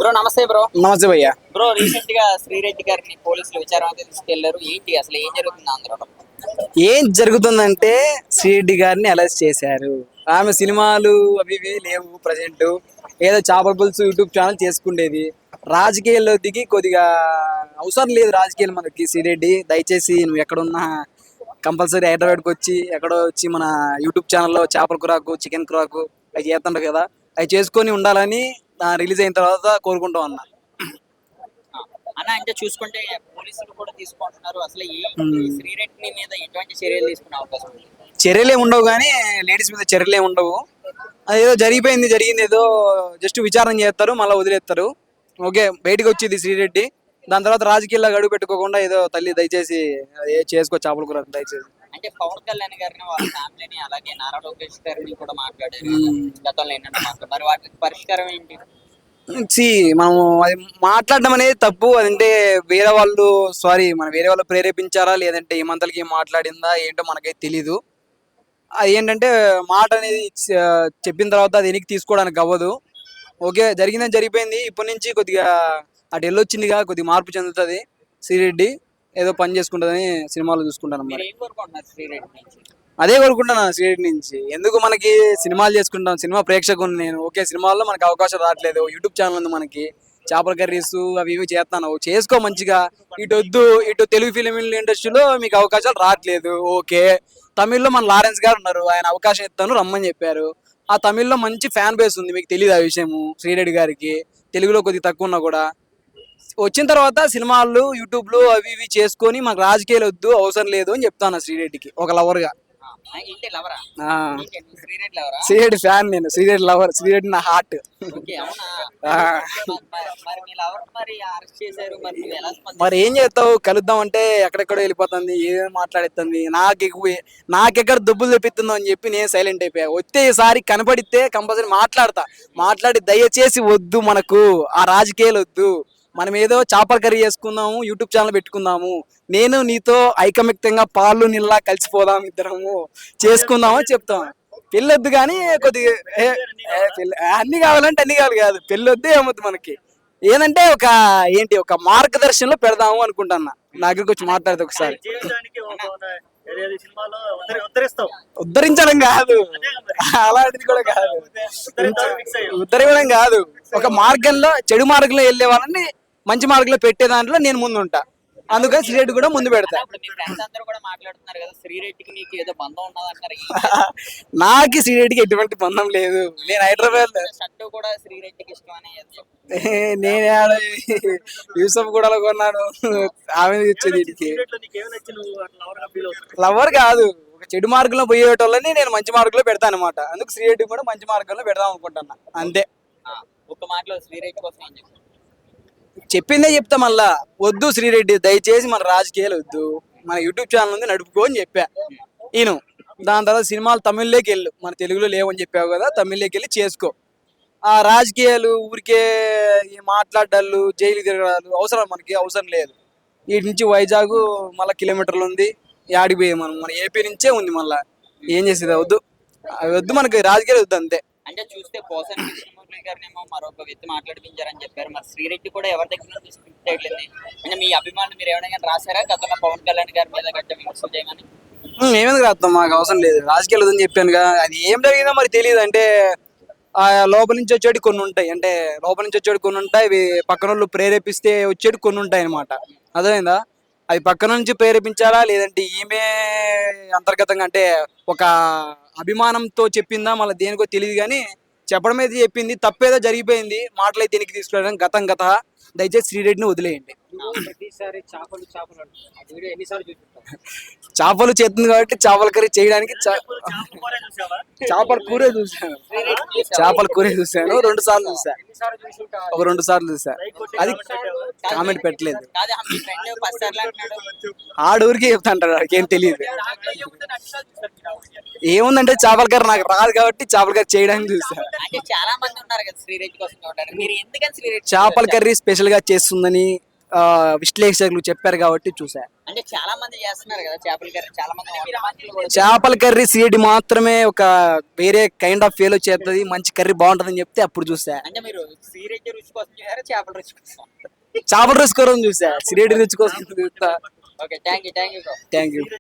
Bro నమస్తే bro. నమస్తే భయ్యా. బ్రో రీసెంట్ గా శ్రీరెడ్డి గారిని పోలీసులు విచారణ అయితే తీసుకెళ్లారు. ఏంటి అసలు ఏం జరుగుతుంది ఆంధ్రలో? ఏం జరుగుతుందంటే శ్రీరెడ్డి గారిని అరెస్ట్ చేశారు. ఆమె సినిమాలు అవి ఇవి లేవు ప్రజెంట్. ఏదో చేపల పులుసు యూట్యూబ్ ఛానల్ చేసుకుండేది. రాజకీయాల్లో దిగి కొద్దిగా అవసరం లేదు రాజకీయాలు మనకి. శ్రీరెడ్డి దయచేసి నువ్వు ఎక్కడున్నా కంపల్సరీ హైదరాబాద్కి వచ్చి ఎక్కడో వచ్చి మన యూట్యూబ్ ఛానల్లో చేపల కూరాకు చికెన్ కూరాకు అవి చేస్తుంటారు కదా, అవి చేసుకొని ఉండాలని రిలీజ్ అయిన తర్వాత కోరుకుంటాం అన్న. అన్న అంటే చూసుకుంటే పోలీసులు కూడా తీసుకుంటున్నారు. అసలు శ్రీరెడ్డి మీద ఎటువంటి చర్యలు తీసుకునే అవకాశం ఉంది? చర్యలే ఉండవు కానీ లేడీస్ మీద చర్యలే ఉండవు. అదేదో జరిగింది ఏదో జస్ట్ విచారణ చేస్తారు, మళ్ళీ వదిలేస్తారు. ఓకే, బయటకు వచ్చింది శ్రీరెడ్డి. దాని తర్వాత రాజకీయాల్లో గడువు పెట్టుకోకుండా ఏదో తల్లి దయచేసి చేసుకో చేపల కూర దయచేసి. అంటే పవన్ కళ్యాణ్ గారిని వాళ్ళ ఫ్యామిలీని అలాగే నారా లోకేష్ గారిని కూడా మాట్లాడారు గతంలో ఏంటంటే మరి వాటికి పరిష్కారం ఏంటి? మనం అది మాట్లాడడం అనేది తప్పు. అదంటే వేరే వాళ్ళు వేరే వాళ్ళు ప్రేరేపించారా లేదంటే ఏమంతలకి ఏం మాట్లాడిందా ఏంటో మనకైతే తెలీదు. అది ఏంటంటే మాట అనేది చెప్పిన తర్వాత అది వెనక్కి తీసుకోవడానికి అవ్వదు. ఓకే, జరిగిందని జరిగిపోయింది. ఇప్పటి నుంచి కొద్దిగా అటు వెళ్ళొచ్చిందిగా, కొద్దిగా మార్పు చెందుతుంది. శ్రీరెడ్డి ఏదో పని చేసుకుంటుందని సినిమాలో చూసుకుంటాను. మరి అదే కోరుకుంటాను శ్రీరెడ్డి నుంచి. ఎందుకు మనకి సినిమాలు చేసుకుంటాం, సినిమా ప్రేక్షకుని నేను. ఓకే, సినిమాల్లో మనకి అవకాశం రావట్లేదు. యూట్యూబ్ ఛానల్ ఉంది మనకి, చేపల కర్రీస్ అవి ఇవి చేస్తాను. చేసుకో మంచిగా. ఇటు తెలుగు ఫిలిం ఇండస్ట్రీలో మీకు అవకాశాలు రావట్లేదు. ఓకే, తమిళ్లో మన లారెన్స్ గారు ఉన్నారు, ఆయన అవకాశం ఇస్తాను రమ్మని చెప్పారు. ఆ తమిళ్లో మంచి ఫ్యాన్ బేస్ ఉంది, మీకు తెలియదు ఆ విషయము. శ్రీరెడ్డి గారికి తెలుగులో కొద్దిగా తక్కువ ఉన్నా కూడా వచ్చిన తర్వాత సినిమాలు యూట్యూబ్లో అవి ఇవి చేసుకొని మాకు రాజకీయాలు వద్దు, అవసరం లేదు అని చెప్తాను శ్రీరెడ్డికి ఒక లవర్గా. శ్రీరెడ్డి ఫ్యాన్ నేను, శ్రీరెడ్డి లవర్. శ్రీరెడ్డి నా హార్ట్. మరి ఏం చేస్తావు, కలుద్దాం అంటే ఎక్కడెక్కడో వెళ్ళిపోతుంది, ఏం మాట్లాడుతుంది. నాకెక్కడ దుబ్బులు తెప్పిస్తుందో అని చెప్పి నేను సైలెంట్ అయిపోయా. వస్తే ఈసారి కనపడితే కంపల్సరీ మాట్లాడి దయచేసి వద్దు, మనకు ఆ రాజకీయాలు వద్దు. మనం ఏదో చేపల కర్రీ చేసుకుందాము, యూట్యూబ్ ఛానల్ పెట్టుకుందాము, నేను నీతో ఐకమత్యంగా పాలు నీళ్ళ కలిసిపోదాం, ఇద్దరము చేసుకుందాము అని చెప్తాం. పెళ్ళొద్దు కానీ కొద్దిగా అన్ని కావాలంటే అన్ని కాదు, పెళ్ళొద్దు ఏమొద్దు మనకి. ఏంటంటే ఒక మార్గదర్శనంలో పెడదాము అనుకుంటున్నా. నా దగ్గరికి వచ్చి మాట్లాడితే ఒకసారి. ఉద్ధరించడం కాదు, అలాంటిది కూడా కాదు, ఉద్ధరించడం కాదు. ఒక మార్గంలో, చెడు మార్గంలో వెళ్ళే వాళ్ళని మంచి మార్గంలో పెట్టే దాంట్లో నేను ముందు ఉంటా. అందుకని శ్రీరెడ్డి కూడా ముందు పెడతా. నాకు శ్రీరెడ్డికి ఎటువంటి బంధం లేదు. నేను హైదరాబాద్ నేను యూసఫ్ కూడా కొన్నాను, ఆమె ఇచ్చేది. లవర్ కాదు, ఒక చెడు మార్గంలో పోయేటోళ్ళని నేను మంచి మార్గంలో పెడతాను అనమాట. అందుకు శ్రీరెడ్డి కూడా మంచి మార్గంలో పెడదాం అనుకుంటున్నా, అంతే. ఒక మాటలో శ్రీరెడ్డి కోసం ఏం చెప్తాను? చెప్పిందే చెప్తా మళ్ళా. వద్దు శ్రీరెడ్డి, దయచేసి మన రాజకీయాలు వద్దు, మన యూట్యూబ్ ఛానల్ ఉంది నడుపుకో అని చెప్పా. నేను దాని తర్వాత సినిమాలు తమిళ్లోకి వెళ్ళు, మన తెలుగులో లేవని చెప్పావు కదా, తమిళ్లోకి వెళ్ళి చేసుకో. ఆ రాజకీయాలు ఊరికే మాట్లాడాలు, జైలు తిరగడాలు మనకి అవసరం లేదు. వీటి నుంచి వైజాగ్ మళ్ళీ కిలోమీటర్లు ఉంది, యాడికి పోయి మన ఏపీ నుంచే ఉంది. మళ్ళా ఏం చేసేది వద్దు, వద్దు మనకి రాజకీయాలు వద్దు, అంతే. అంటే చూస్తే పోసన్ గారినేమో మరొక వ్యక్తి మాట్లాడిపించారని చెప్పారు. మరి శ్రీరెడ్డి కూడా ఎవరి దగ్గర స్క్రిప్ట్ అయ్యింది అంటే మీ అభిమానులు మీరు ఏమైనా రాశారా గతంలో పవన్ కళ్యాణ్ గారి మీద గట్ట విమర్శలు చేయమని? ఏమేందుకు రాస్తాం, మాకు అవసరం లేదు. రాజకీయాలు వద్దని చెప్పానుగా. అది ఏం జరిగిందో మరి తెలియదు. అంటే లోపల నుంచి వచ్చేటి కొన్ని ఉంటాయి, ఇవి పక్కన వాళ్ళు ప్రేరేపిస్తే వచ్చేటి కొన్ని ఉంటాయి అనమాట. అర్థమైందా? అది పక్కన నుంచి ప్రేరేపించారా లేదంటే ఈమె అంతర్గతంగా అంటే ఒక అభిమానంతో చెప్పిందా మళ్ళీ దేనికో తెలియదు. కానీ చెప్పడం అయితే చెప్పింది. తప్పేదో జరిగిపోయింది, మాటలు అయితే దీనికి తీసుకురావడం గతం. దయచేసి శ్రీరెడ్డిని వదిలేయండి. చేపలు చేస్తుంది కాబట్టి చేపల కర్రీ చేయడానికి చేపల కూరే చూసాను, 2 సార్లు చూసా. ఒక 2 సార్లు చూసా. అది కామెంట్ పెట్టలేదు. ఆడూరికి చెప్తా అంటాడు, వాడికి ఏం తెలియదు. ఏముందంటే చేపల కర్రీ నాకు రాదు కాబట్టి చేపల కర్రీ చేయడానికి చూసా. చాలా మంది ఉన్నారు కదా శ్రీరెడ్డి కోసం. చేపల కర్రీ స్పెషల్ గా చేస్తుందని విశ్లేషకులు చెప్పారు కాబట్టి చూసా. అంటే చాలా మంది చేస్తున్నారు కదా చేపల కర్రీ, చాలా మంది వంటలు కూడా చేపల కర్రీ సిఐడి మాత్రమే ఒక వేరే కైండ్ ఆఫ్ ఫీల్ వచ్చేస్తుంది, మంచి కర్రీ బాగుంటుందని చెప్తే అప్పుడు చూసా. అంటే మీరు శ్రీరెడ్డి రుచి కోసం చూసారా చేపల రుచి కోసం? చేపల రుచి కోసం చూసా, సిఐడి రుచి కోసం చూస్తా. Okay, thank you thank you.